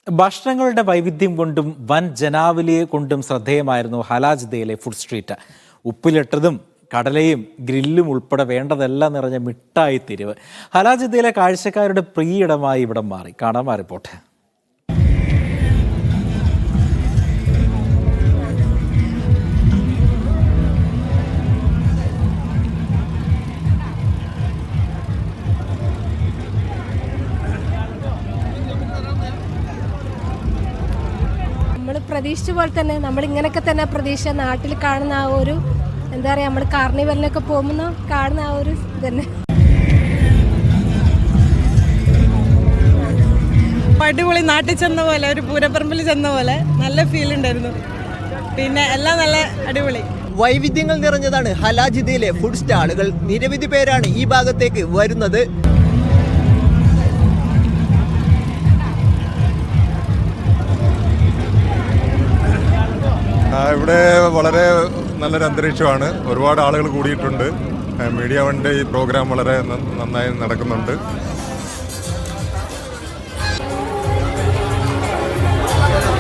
ഭക്ഷണങ്ങളുടെ വൈവിധ്യം കൊണ്ടും വൻ ജനാവലിയെ കൊണ്ടും ശ്രദ്ധേയമായിരുന്നു ഹലാജിദയിലെ ഫുഡ് സ്ട്രീറ്റ്. ഉപ്പിലിട്ടതും കടലയും ഗ്രില്ലും ഉൾപ്പെടെ വേണ്ടതെല്ലാം നിറഞ്ഞ മിഠായി തെരുവ്. ഹലാജിദയിലെ കാഴ്ചക്കാരുടെ പ്രിയയിടമായി ഇവിടം മാറി. കാണാം ആ റിപ്പോർട്ട്. നമ്മൾ പ്രതീക്ഷിച്ച പോലെ തന്നെ നമ്മൾ ഇങ്ങനെയൊക്കെ തന്നെ പ്രതീക്ഷ നാട്ടിൽ കാണുന്ന ആ ഒരു എന്താ പറയുക, നമ്മൾ കാർണിവലിനൊക്കെ പോകുമ്പോൾ കാണുന്ന ആ ഒരു ഇതന്നെ. അടിപൊളി, നാട്ടിൽ ചെന്ന പോലെ, ഒരു പൂരപ്പറമ്പിൽ ചെന്ന പോലെ നല്ല ഫീൽ ഉണ്ടായിരുന്നു. പിന്നെ എല്ലാം നല്ല അടിപൊളി. വൈവിധ്യങ്ങൾ നിറഞ്ഞതാണ് ഹലാജിദയിലെ ഫുഡ് സ്റ്റാളുകൾ. നിരവധി പേരാണ് ഈ ഭാഗത്തേക്ക് വരുന്നത്. ഇവിടെ വളരെ നല്ലൊരു അന്തരീക്ഷമാണ്. ഒരുപാട് ആളുകൾ കൂടിയിട്ടുണ്ട്. മീഡിയ വണ്ണിൻ്റെ ഈ പ്രോഗ്രാം വളരെ നന്നായി നടക്കുന്നുണ്ട്.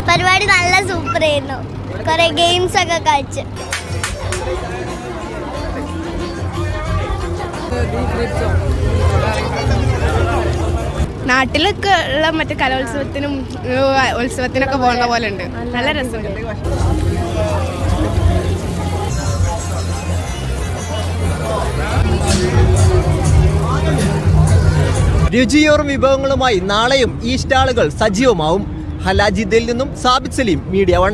പരിപാടി നല്ല സൂപ്പർ ആയിരുന്നു. കുറെ ഗെയിംസ് ഒക്കെ കളിച്ച്. നാട്ടിലൊക്കെ ഉള്ള മറ്റു കലോത്സവത്തിനും ഉത്സവത്തിനൊക്കെ പോകുന്ന പോലെ ഉണ്ട്. നല്ല രസമുണ്ട്. രുചിയോറും വിഭവങ്ങളുമായി നാളെയും ഈ സ്റ്റാളുകൾ സജീവമാവും. ഹലാജിദയിൽ നിന്നും സാബിത് സലീം, മീഡിയ വൺ.